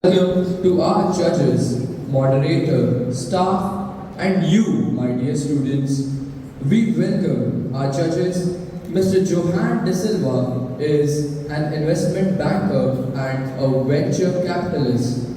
Welcome to our judges, moderator, staff, and you, my dear students. We welcome our judges. Mr. Johan De Silva is an investment banker and a venture capitalist.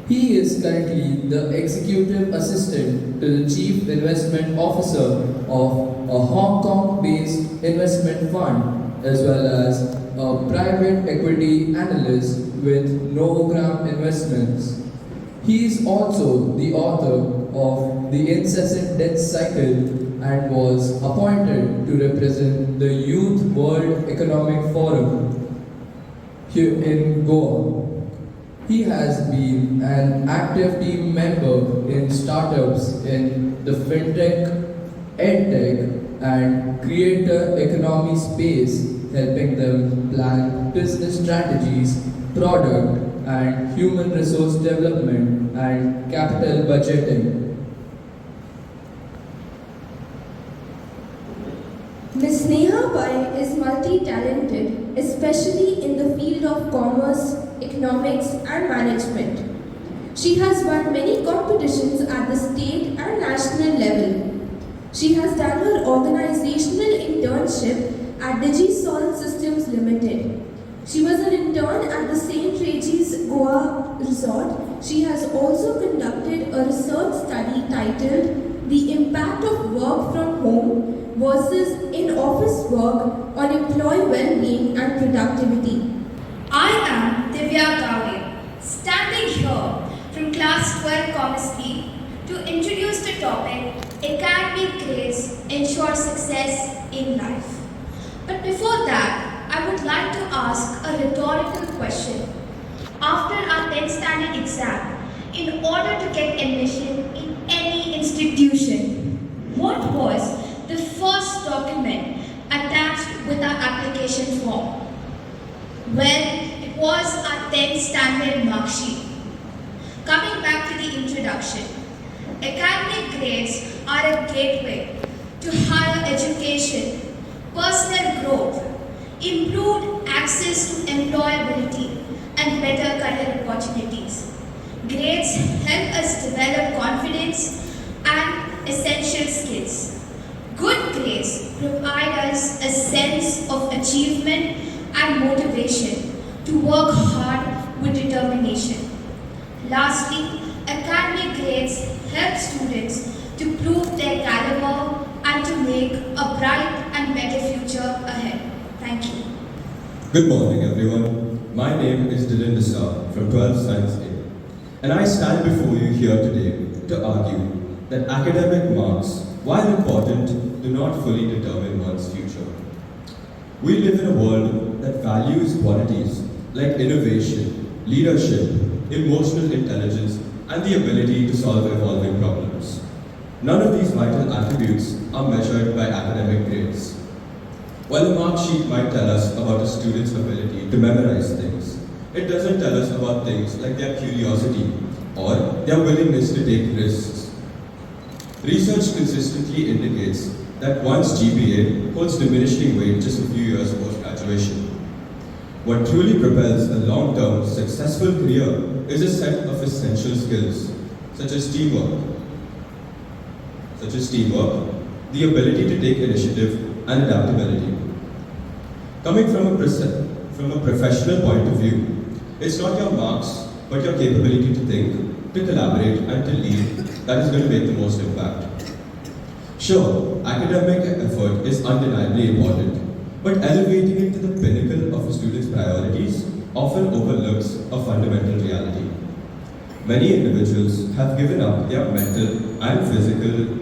He is currently the executive assistant to the chief investment officer of a Hong Kong based investment fund as well as a private equity analyst with Novogram Investments. He is also the author of The Incessant Death Cycle and was appointed to represent the Youth World Economic Forum here in Goa. He has been an active team member in startups in the fintech, edtech, and creator economy space, helping them plan business strategies, product and human resource development, and capital budgeting. Ms. Neha Pai is multi-talented, especially in the field of commerce, economics and management. She has won many competitions at the state and national level. She has done her organizational internship at DigiSol Systems Limited. She was an intern at the St. Regis Goa Resort. She has also conducted a research study titled The Impact of Work from Home versus in-office work on employee well-being and productivity. I am Divya Gavde, standing here from Class 12 Commerce B to introduce the topic Academic Grades Ensure Success in Life. But before that, I would like to ask a rhetorical question. After our 10th standard exam, in order to get admission in any institution, what was the first document attached with our application form? Well, it was our 10th standard mark sheet. Coming back to the introduction, academic grades are a gateway to higher education, personal growth, improved access to employability, and better career opportunities. Grades help us develop confidence and essential skills. Good grades provide us a sense of achievement and motivation to work hard with determination. Lastly, academic grades help students to prove their caliber and to make a bright and better future ahead. Thank you. Good morning, everyone. My name is Dylan Desar from 12 Science A, and I stand before you here today to argue that academic marks, while important, do not fully determine one's future. We live in a world that values qualities like innovation, leadership, emotional intelligence, and the ability to solve evolving problems. None of these vital attributes are measured by academic grades. While a mark sheet might tell us about a student's ability to memorize things, it doesn't tell us about things like their curiosity or their willingness to take risks. Research consistently indicates that one's GPA holds diminishing weight just a few years post-graduation. What truly propels a long-term, successful career is a set of essential skills, such as teamwork, the ability to take initiative, and adaptability. Coming from a professional point of view, it's not your marks, but your capability to think, to collaborate, and to lead that is going to make the most impact. Sure, academic effort is undeniably important, but elevating it to the pinnacle of a student's priorities often overlooks a fundamental reality. Many individuals have given up their mental and physical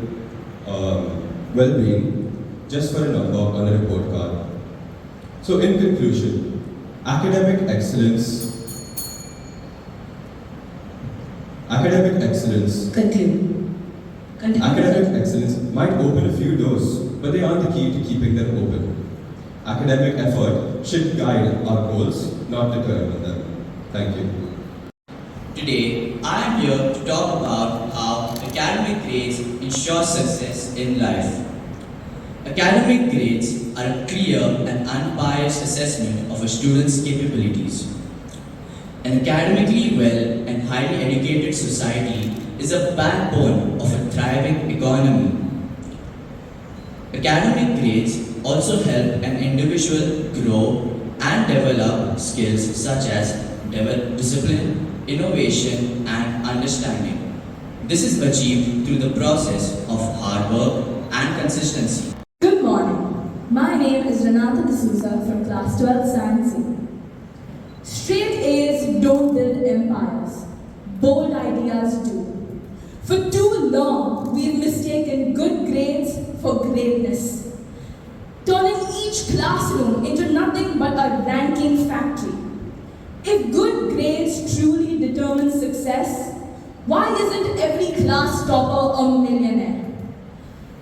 well-being just for a number on a report card. So in conclusion, academic excellence Academic excellence might open a few doors, but they aren't the key to keeping them open. Academic effort should guide our goals, not determine them. Thank you. Today, I am here to talk about how academic grades ensure success in life. Academic grades are a clear and unbiased assessment of a student's capabilities. An academically well and highly educated society is a backbone of a thriving economy. Academic grades also help an individual grow and develop skills such as discipline, innovation, and understanding. This is achieved through the process of hard work and consistency. Good morning. My name is Renata D'Souza from Class 12 Science C. Straight A's don't build empires. Bold ideas do. For too long, we've mistaken good grades for greatness, turning each classroom into nothing but a ranking factory. If good grades truly determine success, why isn't every class topper a millionaire?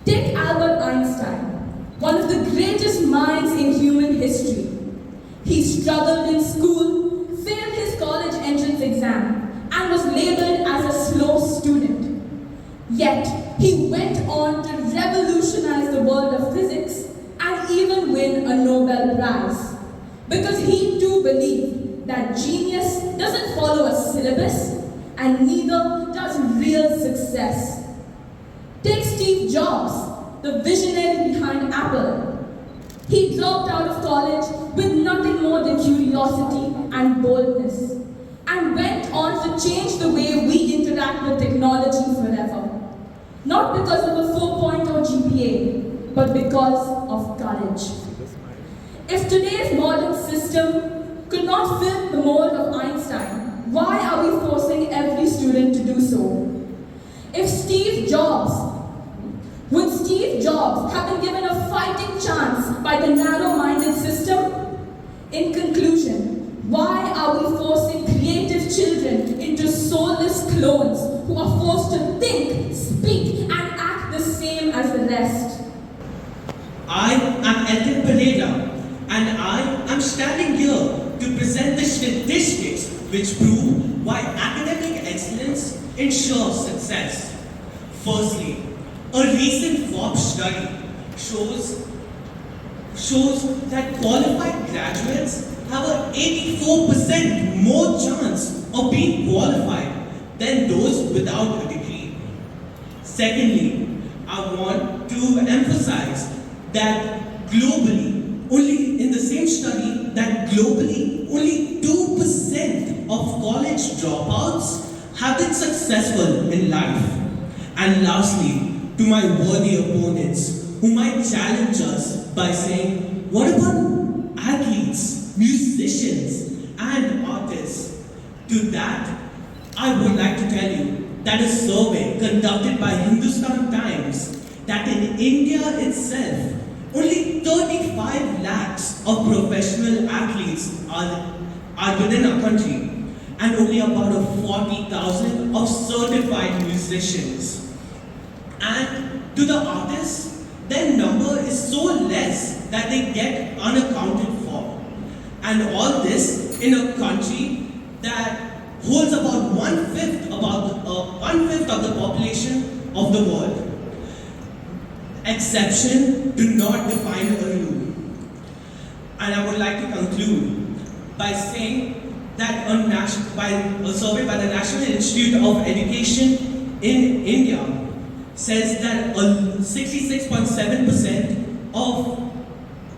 Take Albert Einstein, one of the greatest minds in human history. He struggled in school, failed his college entrance exam, and was labeled as a slow student. Yet, he went on to revolutionize the world of physics and even win a Nobel Prize. Because he too believed that genius doesn't follow a syllabus and neither does real success. Take Steve Jobs, the visionary behind Apple. He dropped out of college with nothing more than curiosity and boldness and went on to change the way we interact with technology forever. Not because of a 4.0 GPA, but because of courage. If today's modern system could not fit the mold of Einstein, why are we forcing every student to do so? Would Steve Jobs have been given a fighting chance by the narrow-minded system? In conclusion, why are we forcing creative children into soulless clones who are forced to think, speak, and act the same as the rest? I am Elton Pereira, and I am standing here to present the statistics which prove why academic excellence ensures success. Firstly, a recent Forbes study shows that qualified graduates have an 84% more chance of being qualified than those without a degree. Secondly, I want to emphasize that globally, only in the same study, that globally only 2% of college dropouts have been successful in life. And lastly, to my worthy opponents who might challenge us by saying, what about athletes, musicians, and artists? To that, I would like to tell you that a survey conducted by Hindustan Times that in India itself, only 35 lakhs of professional athletes are within our country, and only about 40,000 of certified musicians. And to the artists, their number is so less that they get unaccounted for. And all this in a country that holds about one-fifth of the population of the world. Exception do not define a rule. And I would like to conclude by saying that a survey by the National Institute of Education in India says that 66.7% of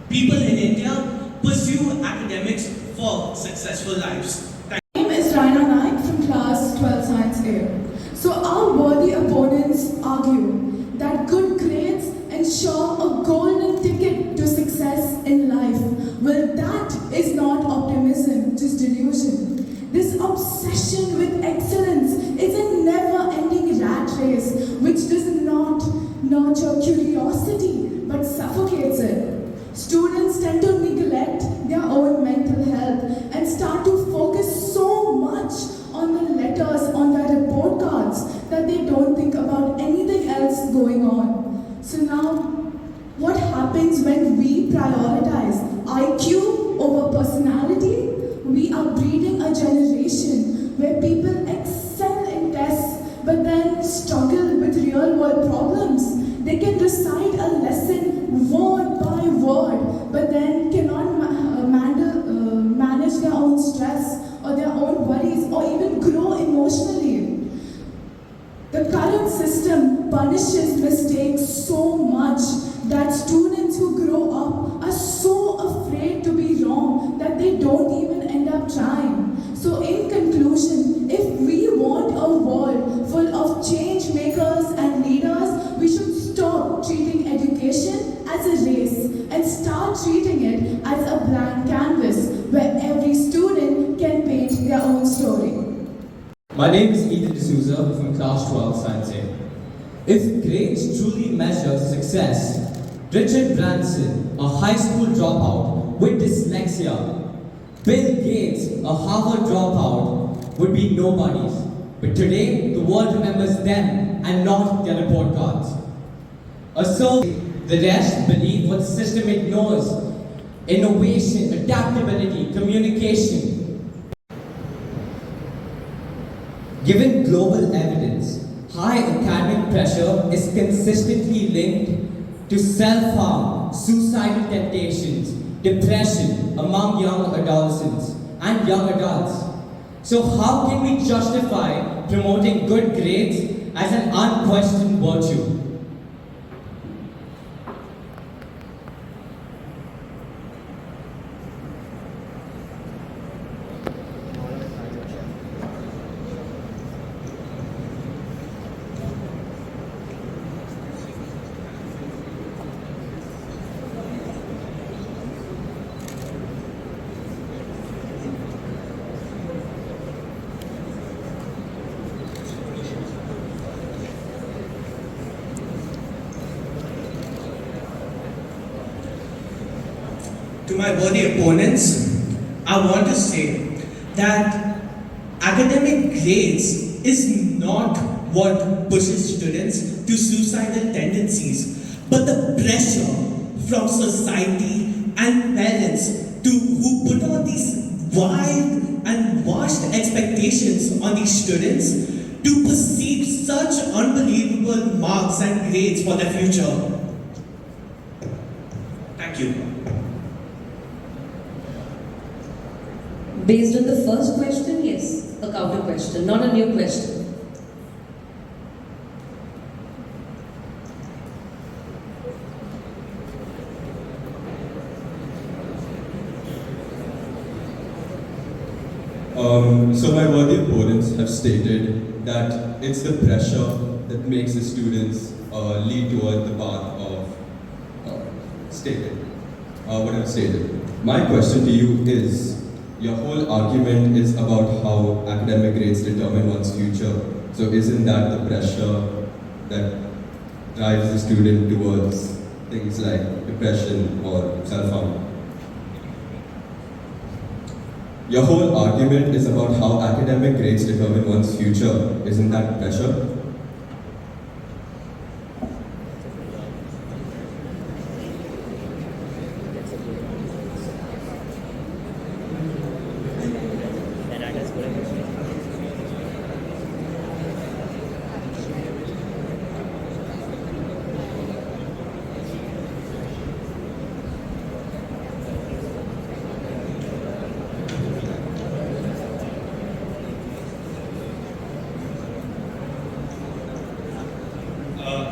people in India pursue academics for successful lives. My name is Raina Naik from Class 12 Science A. So our worthy opponents argue that good grades ensure a golden ticket to success in life. Well, that is not optimism, just delusion. This obsession with excellence is a never-ending rat race which does not nurture curiosity but suffocates it. Students tend to neglect their own mental health and start to focus so much on the letters on their report cards that they don't think about anything else going on. So now, what happens when we prioritize IQ over personality? We are breeding a generation where people excel in tests but then struggle with real-world problems. They can recite a lesson word by word but then cannot manage their own stress or their own system punishes mistakes so much that students who grow up are so afraid to be wrong that they don't even end up trying. So in conclusion, if we want a world full of change makers and leaders, we should stop treating education as a race and start treating it as a blank canvas where every student can paint their own story. My name is Ethan D'Souza from Class 12 Science A. If grades truly measure success, Richard Branson, a high school dropout with dyslexia, Bill Gates, a Harvard dropout, would be nobodies. But today, the world remembers them and not their report cards. The rest believe what the system ignores: innovation, adaptability, communication. Given global evidence, high academic pressure is consistently linked to self-harm, suicidal temptations, depression among young adolescents and young adults. So how can we justify promoting good grades as an unquestioned virtue? To my worthy opponents, I want to say that academic grades is not what pushes students to suicidal tendencies, but the pressure from society and parents who put on these wild and vast expectations on these students to perceive such unbelievable marks and grades for their future. Thank you. Based on the first question, yes, a counter question, not a new question. So my worthy opponents have stated that it's the pressure that makes the students lead toward the path of what I've stated. My question to you is, your whole argument is about how academic grades determine one's future. So isn't that the pressure that drives the student towards things like depression or self-harm? Your whole argument is about how academic grades determine one's future. Isn't that pressure?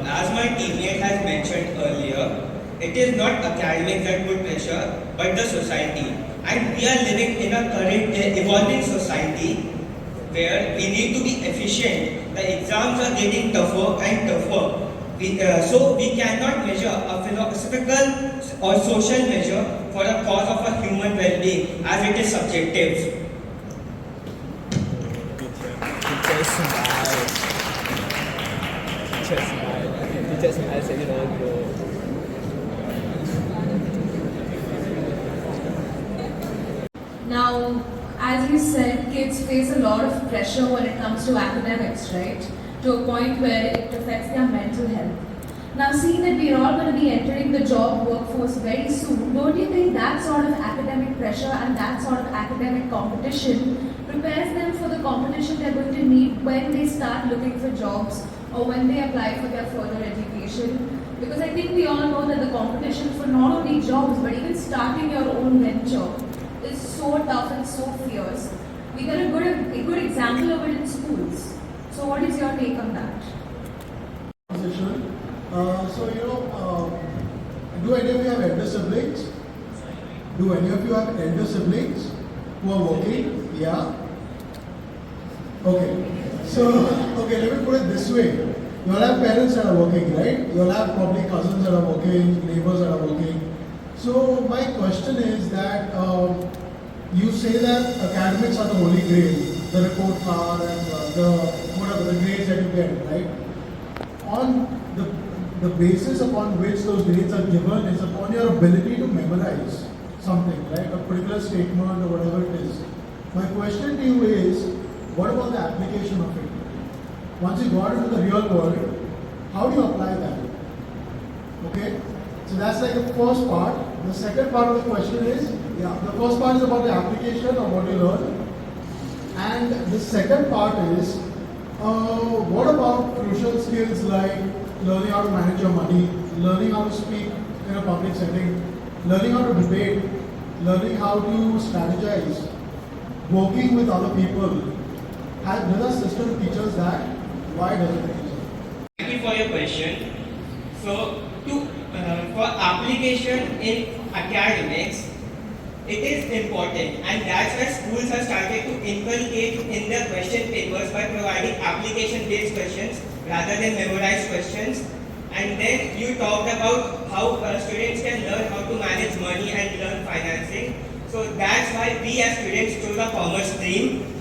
As my teammate has mentioned earlier, it is not academics that put pressure, but the society. And we are living in a current evolving society where we need to be efficient. The exams are getting tougher and tougher. So we cannot measure a philosophical or social measure for a cause of a human well-being, as it is subjective. Now, as you said, kids face a lot of pressure when it comes to academics, right? To a point where it affects their mental health. Now, seeing that we are all going to be entering the job workforce very soon, don't you think that sort of academic pressure and that sort of academic competition prepares them for the competition they're going to meet when they start looking for jobs or when they apply for their further education? Because I think we all know that the competition for not only jobs but even starting your own venture is so tough and so fierce. We got a good example of it in schools. So what is your take on that? so do any of you have elder siblings? Do any of you have elder siblings who are working? Yeah? Okay. So, okay, let me put it this way. You all have parents that are working, right? You all have probably cousins that are working, neighbors that are working. So, my question is that you say that academics are the holy grail, the report card and the grades that you get, right? On the basis upon which those grades are given is upon your ability to memorize something, right? A particular statement or whatever it is. My question to you is, what about the application of it? Once you got into the real world, how do you apply that? Okay? So that's like the first part. The second part of the question is, the first part is about the application of what you learn. And the second part is, what about crucial skills like learning how to manage your money, learning how to speak in a public setting, learning how to debate, learning how to strategize, working with other people? Does our system teach us that? Why doesn't it teach us? Thank you for your question. So, for application in academics, it is important, and that's why schools have started to inculcate in their question papers by providing application-based questions rather than memorized questions. And then you talked about how students can learn how to manage money and learn financing. So that's why we as students chose a commerce stream.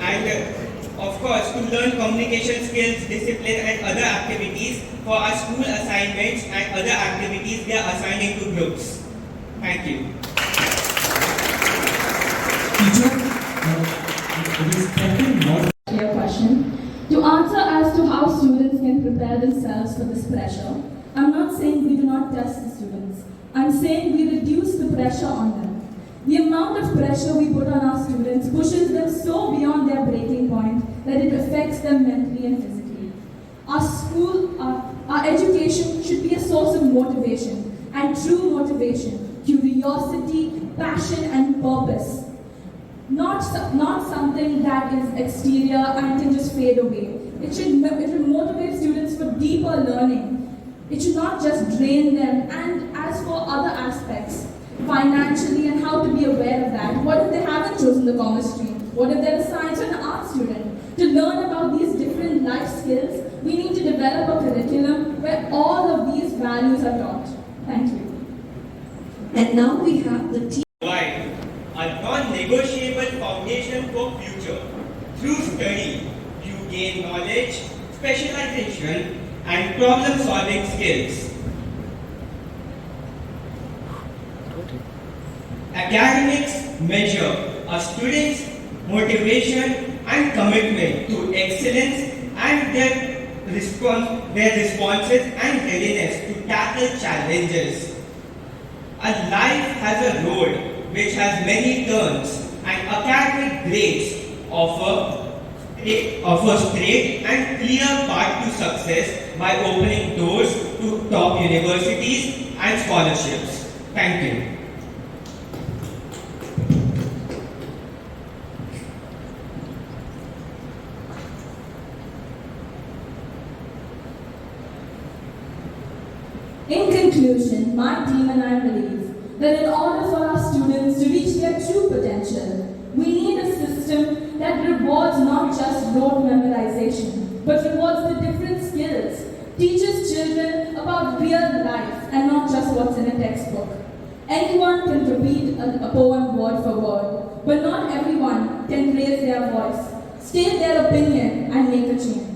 And of course, to learn communication skills, discipline and other activities for our school assignments and other activities they are assigned into groups. Thank you. Teacher, it is definitely not clear question. To answer as to how students can prepare themselves for this pressure, I'm not saying we do not test the students. I'm saying we reduce the pressure on them. The amount of pressure we put on our students pushes them so beyond their breaking point that it affects them mentally and physically. Our education should be a source of motivation, and true motivation, curiosity, passion and purpose. Not something that is exterior and can just fade away. It should motivate students for deeper learning. It should not just drain them. And as for other aspects, financially and how to be aware of that. What if they haven't chosen the commerce stream? What if they're a science or an art student? To learn about these different life skills, we need to develop a curriculum where all of these values are taught. Thank you. And now we have the team. Provide a non-negotiable foundation for future. Through study, you gain knowledge, specialization, and problem-solving skills. Academics measure a student's motivation and commitment to excellence and their responses and readiness to tackle challenges. A life has a road which has many turns, and academic grades offer straight and clear path to success by opening doors to top universities and scholarships. Thank you. In conclusion, my team and I believe that in order for our students to reach their true potential, we need a system that rewards not just rote memorization, but rewards the different skills, teaches children about real life and not just what's in a textbook. Anyone can repeat a poem word for word, but not everyone can raise their voice, state their opinion and make a change.